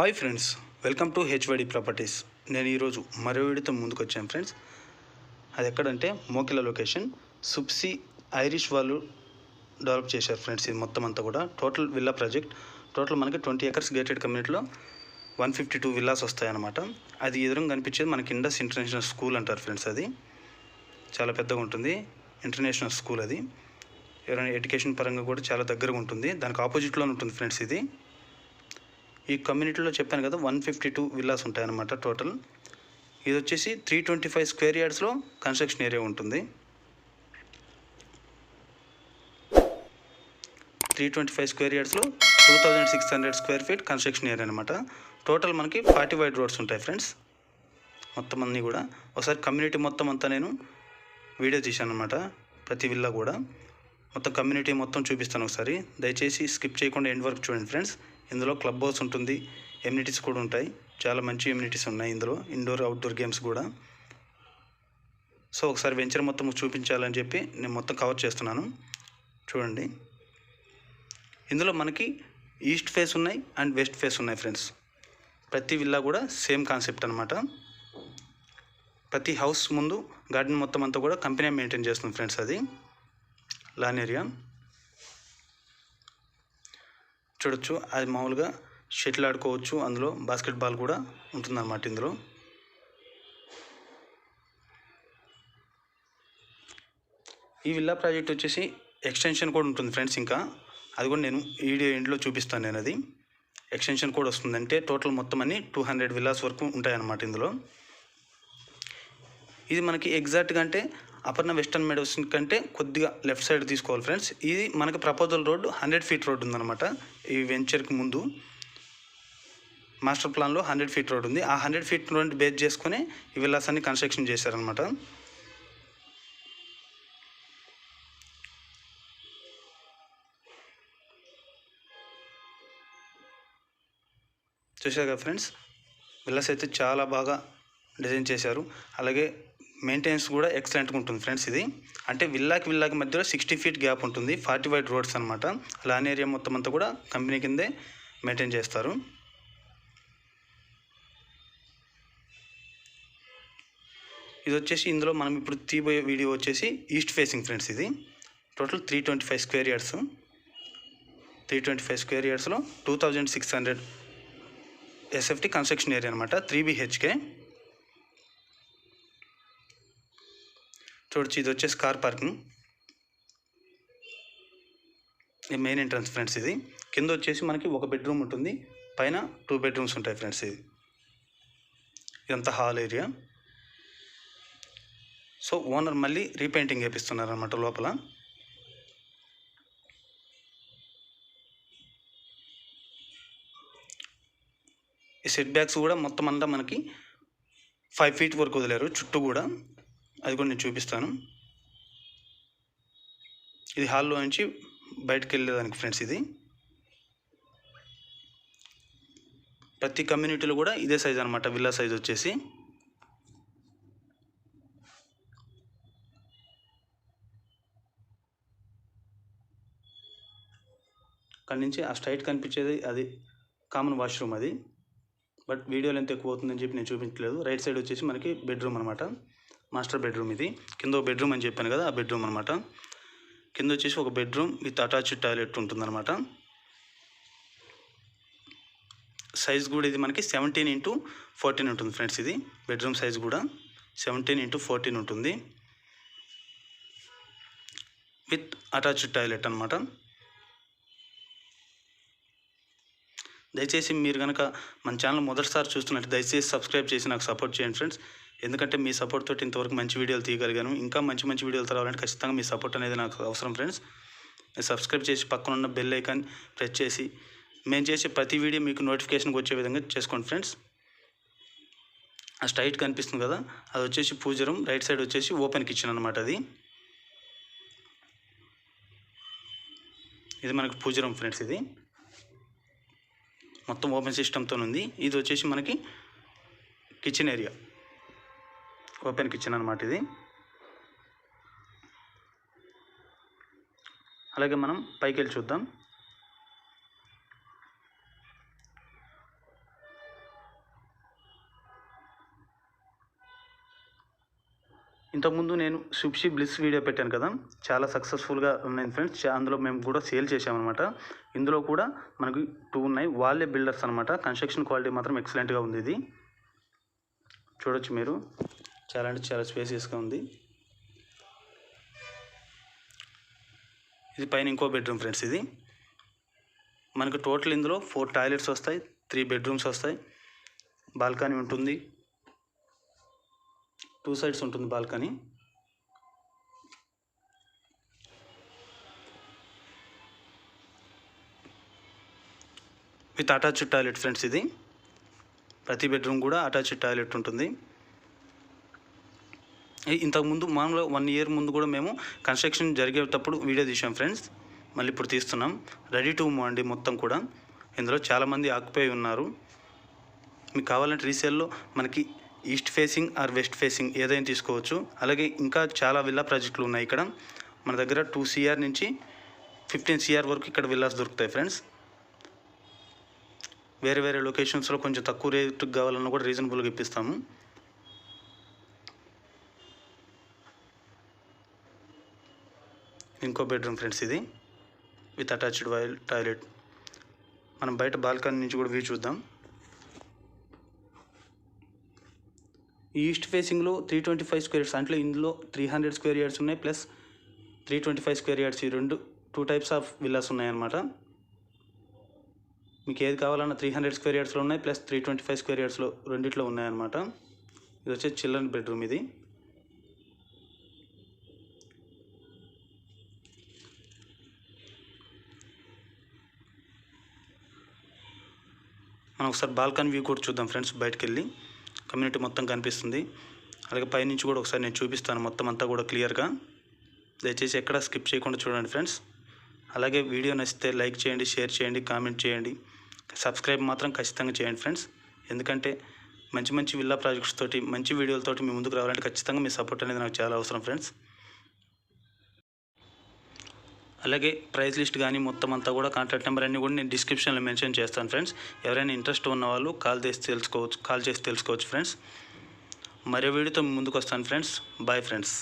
Hi friends, welcome to HYD properties. నేను ఈరోజు మరో వీడియోతో ముందుకు వచ్చాను ఫ్రెండ్స్. అది ఎక్కడంటే మోకిల లొకేషన్. సుప్సి ఐరిష్ వాళ్ళు డెవలప్ చేశారు ఫ్రెండ్స్. ఇది మొత్తం అంతా కూడా టోటల్ విల్లా ప్రాజెక్ట్. టోటల్ మనకి 20 ఎకర్స్ గేటెడ్ కమ్యూనిటీలో 152 విల్లాస్ వస్తాయన్నమాట. అది ఎదురుగా కనిపించేది మనకి ఇండస్ ఇంటర్నేషనల్ స్కూల్ అంటారు ఫ్రెండ్స్. అది చాలా పెద్దగా ఉంటుంది, ఇంటర్నేషనల్ స్కూల్. అది ఎవరైనా ఎడ్యుకేషన్ పరంగా కూడా చాలా దగ్గరగా ఉంటుంది. దానికి ఆపోజిట్లోనే ఉంటుంది ఫ్రెండ్స్. ఇది ఈ కమ్యూనిటీలో చెప్పాను కదా 152 విల్లాస్ ఉంటాయన్నమాట టోటల్. ఇది వచ్చేసి 325 స్క్వేర్ యార్డ్స్లో కన్స్ట్రక్షన్ ఏరియా ఉంటుంది. 325 స్క్వేర్ యార్డ్స్లో 2600 స్క్వేర్ ఫీట్ కన్స్ట్రక్షన్ ఏరియా అనమాట. టోటల్ మనకి 40 వైడ్ రోడ్స్ ఉంటాయి ఫ్రెండ్స్. మొత్తం అన్నీ కూడా ఒకసారి కమ్యూనిటీ మొత్తం అంతా నేను వీడియో తీశాను అనమాట. ప్రతి విల్లా కూడా మొత్తం కమ్యూనిటీ మొత్తం చూపిస్తాను ఒకసారి. దయచేసి స్కిప్ చేయకుండా ఎండ్ వరకు చూడండి ఫ్రెండ్స్. ఇందులో క్లబ్ హౌస్ ఉంటుంది, ఎమ్యూనిటీస్ కూడా ఉంటాయి. చాలా మంచి ఎమ్యూనిటీస్ ఉన్నాయి ఇందులో, ఇండోర్ అవుట్డోర్ గేమ్స్ కూడా. సో ఒకసారి వెంచర్ మొత్తం చూపించాలని చెప్పి నేను మొత్తం కవర్ చేస్తున్నాను. చూడండి, ఇందులో మనకి ఈస్ట్ ఫేస్ ఉన్నాయి అండ్ వెస్ట్ ఫేస్ ఉన్నాయి ఫ్రెండ్స్. ప్రతి విల్లా కూడా సేమ్ కాన్సెప్ట్ అనమాట. ప్రతి హౌస్ ముందు గార్డెన్ మొత్తం అంతా కూడా కంపెనీ మెయింటైన్ చేస్తుంది ఫ్రెండ్స్. అది లాన్ ఏరియా చూడొచ్చు. అది మామూలుగా షటిల్ ఆడుకోవచ్చు, అందులో బాస్కెట్బాల్ కూడా ఉంటుందన్నమాట. ఇందులో ఈ విల్లా ప్రాజెక్ట్ వచ్చేసి ఎక్స్టెన్షన్ కూడా ఉంటుంది ఫ్రెండ్స్. ఇంకా అది కూడా నేను వీడియో ఎండ్లో చూపిస్తాను. నేను అది ఎక్స్టెన్షన్ కూడా వస్తుంది. అంటే టోటల్ మొత్తం అన్ని 200 విల్లాస్ వరకు ఉంటాయన్నమాట ఇందులో. ఇది మనకి ఎగ్జాక్ట్గా అంటే అపర్ణ వెస్టర్న్ మెడోస్ కంటే కొద్దిగా లెఫ్ట్ సైడ్ తీసుకోవాలి ఫ్రెండ్స్. ఇది మనకి ప్రపోజల్ రోడ్ 100 ఫీట్ రోడ్ ఉందన్నమాట. ఈ వెంచర్కి ముందు మాస్టర్ ప్లాన్లో 100 ఫీట్ రోడ్ ఉంది. ఆ 100 ఫీట్ రోడ్ బేస్ చేసుకొని ఈ విల్లాస్ అన్ని కన్స్ట్రక్షన్ చేశారనమాట. చూశారు కదా ఫ్రెండ్స్, విల్లాస్ అయితే చాలా బాగా డిజైన్ చేశారు. అలాగే మెయింటెనెన్స్ కూడా ఎక్సలెంట్గా ఉంటుంది ఫ్రెండ్స్. ఇది అంటే విల్లాకి మధ్యలో 60 ఫీట్ గ్యాప్ ఉంటుంది. 40 వైడ్ రోడ్స్ అనమాట. లాన్ ఏరియా మొత్తం అంతా కూడా కంపెనీ కిందే మెయింటైన్ చేస్తారు. ఇది వచ్చేసి ఇందులో మనం ఇప్పుడు తీయబోయే వీడియో వచ్చేసి ఈస్ట్ ఫేసింగ్ ఫ్రెండ్స్. ఇది టోటల్ 325 స్క్వేర్ యార్డ్స్. 325 స్క్వేర్ యార్డ్స్లో 2600 ఎస్ఎఫ్టీ కన్స్ట్రక్షన్ ఏరియా అనమాట. 3 BHK. చూడొచ్చు, ఇది వచ్చేసి కార్ పార్కింగ్. ఇది మెయిన్ ఎంట్రన్స్ ఫ్రెండ్స్. ఇది కింద వచ్చేసి మనకి 1 బెడ్రూమ్ ఉంటుంది, పైన 2 బెడ్రూమ్స్ ఉంటాయి ఫ్రెండ్స్. ఇదంతా హాల్ ఏరియా. సో ఓనర్ మళ్ళీ రీపెయింటింగ్ చేపిస్తున్నారు అన్నమాట లోపల. ఈ సెట్ బ్యాక్స్ కూడా మొత్తం అంతా మనకి 5 ఫీట్ వరకు వదిలేరు చుట్టూ కూడా. అది కూడా నేను చూపిస్తాను. ఇది హాల్లో నుంచి బయటకు వెళ్ళేదానికి ఫ్రెండ్స్. ఇది ప్రతి కమ్యూనిటీలో కూడా ఇదే సైజ్ అనమాట. విల్లా సైజ్ వచ్చేసి అక్కడి నుంచి ఆ స్ట్రైట్ కనిపించేది అది కామన్ వాష్రూమ్. అది బట్ వీడియోలో ఎంత ఎక్కువ అవుతుందని చెప్పి నేను చూపించలేదు. రైట్ సైడ్ వచ్చేసి మనకి బెడ్రూమ్ అనమాట, మాస్టర్ బెడ్రూమ్. ఇది కింద ఒక బెడ్రూమ్ అని చెప్పాను కదా, ఆ బెడ్రూమ్ అనమాట. కింద వచ్చేసి ఒక బెడ్రూమ్ విత్ అటాచ్డ్ టాయిలెట్ ఉంటుందన్నమాట. సైజ్ కూడా ఇది మనకి 17x14 ఉంటుంది ఫ్రెండ్స్. ఇది బెడ్రూమ్ సైజ్ కూడా 17x14 ఉంటుంది విత్ అటాచ్డ్ టాయిలెట్ అనమాట. దయచేసి మీరు కనుక మన ఛానల్ మొదటిసారి చూస్తున్నట్టు దయచేసి సబ్స్క్రైబ్ చేసి నాకు సపోర్ట్ చేయండి ఫ్రెండ్స్. ఎందుకంటే మీ సపోర్ట్ తోటి ఇంతవరకు మంచి వీడియోలు తీయగలిగాను. ఇంకా మంచి మంచి వీడియోలు రావాలంటే ఖచ్చితంగా మీ సపోర్ట్ అనేది నాకు అవసరం ఫ్రెండ్స్. మీరు సబ్స్క్రైబ్ చేసి పక్కన ఉన్న బెల్ ఐకాన్ ప్రెస్ చేసి మేము చేసే ప్రతి వీడియో మీకు నోటిఫికేషన్కి వచ్చే విధంగా చేసుకోండి ఫ్రెండ్స్. ఆ స్ట్రైట్ కనిపిస్తుంది కదా, అది వచ్చేసి పూజ రూమ్. రైట్ సైడ్ వచ్చేసి ఓపెన్ కిచెన్ అనమాట. ఇది మనకి పూజ రూమ్ ఫ్రెండ్స్. ఇది మొత్తం ఓపెన్ సిస్టమ్తో ఉంది. ఇది వచ్చేసి మనకి కిచెన్ ఏరియా, ఓపెన్ కిచెన్ అనమాట ఇది. అలాగే మనం పైకి వెళ్ళి చూద్దాం. ఇంతకుముందు నేను సుప్షి బ్లిస్ వీడియో పెట్టాను కదా, చాలా సక్సెస్ఫుల్గా ఉన్నాయి ఫ్రెండ్స్. అందులో మేము కూడా సేల్ చేసామన్నమాట. ఇందులో కూడా మనకి 2 ఉన్నాయి. వాళ్ళే బిల్డర్స్ అనమాట. కన్స్ట్రక్షన్ క్వాలిటీ మాత్రం ఎక్సలెంట్గా ఉంది. ఇది చూడొచ్చు మీరు, చాలా అంటే చాలా స్పేసియస్గా ఉంది. ఇది పైన ఇంకో బెడ్రూమ్ ఫ్రెండ్స్. ఇది మనకు టోటల్ ఇందులో 4 టాయిలెట్స్ వస్తాయి, 3 బెడ్రూమ్స్ వస్తాయి, బాల్కనీ ఉంటుంది, 2 సైడ్స్ ఉంటుంది balcony. With attached toilet friends. ఇది ప్రతి బెడ్రూమ్ కూడా అటాచ్డ్ టాయిలెట్ ఉంటుంది. ఇంతకుముందు మామూలుగా 1 ఇయర్ ముందు కూడా మేము కన్స్ట్రక్షన్ జరిగేటప్పుడు వీడియో తీసాం ఫ్రెండ్స్. మళ్ళీ ఇప్పుడు తీస్తున్నాం. రెడీ టు మూవ్ అండి మొత్తం కూడా. ఇందులో చాలామంది ఆక్యుపై ఉన్నారు. మీకు కావాలంటే రీసేల్లో మనకి east facing or west facing ఏదైనా తీసుకోవచ్చు. అలాగే ఇంకా చాలా విల్లా ప్రాజెక్టులు ఉన్నాయి ఇక్కడ. మన దగ్గర 2 CR నుంచి 15 CR వరకు ఇక్కడ విల్లాస్ దొరుకుతాయి ఫ్రెండ్స్. వేరే వేరే లొకేషన్స్లో కొంచెం తక్కువ రేటుకి కావాలన్నా కూడా రీజనబుల్గా ఇప్పిస్తాము. ఇంకో బెడ్రూమ్ ఫ్రెండ్స్. ఇది విత్ అటాచ్డ్ టాయిలెట్. మనం బయట బాల్కనీ నుంచి కూడా వ్యూ చూద్దాం. ఈస్ట్ ఫేసింగ్లో 325 స్క్వేర్ యార్డ్స్, అంటే ఇందులో 300 స్క్వేర్ యార్డ్స్ ఉన్నాయి, ప్లస్ 325 స్క్వేర్ యార్డ్స్. ఈ 2 టైప్స్ ఆఫ్ విల్లాస్ ఉన్నాయన్నమాట. మీకు ఏది కావాలన్నా 300 స్క్వేర్ యార్డ్స్లో ఉన్నాయి, ప్లస్ 325 స్క్వేర్ యార్డ్స్లో రెండిట్లో ఉన్నాయన్నమాట. ఇది వచ్చేసి చిల్డ్రన్ బెడ్రూమ్. ఇది మనం ఒకసారి బాల్కనీ వ్యూ కూడా చూద్దాం ఫ్రెండ్స్. బయటకు వెళ్ళి కమ్యూనిటీ మొత్తం కనిపిస్తుంది. అలాగే పైనుంచి కూడా ఒకసారి నేను చూపిస్తాను మొత్తం అంతా కూడా క్లియర్గా. దయచేసి ఎక్కడ స్కిప్ చేయకుండా చూడండి ఫ్రెండ్స్. అలాగే వీడియో నచ్చితే లైక్ చేయండి, షేర్ చేయండి, కామెంట్ చేయండి, సబ్స్క్రైబ్ మాత్రం ఖచ్చితంగా చేయండి ఫ్రెండ్స్. ఎందుకంటే మంచి మంచి విల్లా ప్రాజెక్ట్స్ తోటి మంచి వీడియోలతోటి మీ ముందుకు రావాలంటే ఖచ్చితంగా మీ సపోర్ట్ అనేది నాకు చాలా అవసరం ఫ్రెండ్స్. అలాగే ప్రైస్ లిస్ట్ కానీ మొత్తం అంతా కూడా కాంటాక్ట్ నెంబర్ అన్నీ కూడా నేను డిస్క్రిప్షన్లో మెన్షన్ చేస్తాను ఫ్రెండ్స్. ఎవరైనా ఇంట్రెస్ట్ ఉన్న వాళ్ళు కాల్ చేసి తెలుసుకోవచ్చు ఫ్రెండ్స్. మరో వీడియోతో ముందుకు వస్తాను ఫ్రెండ్స్. Bye friends.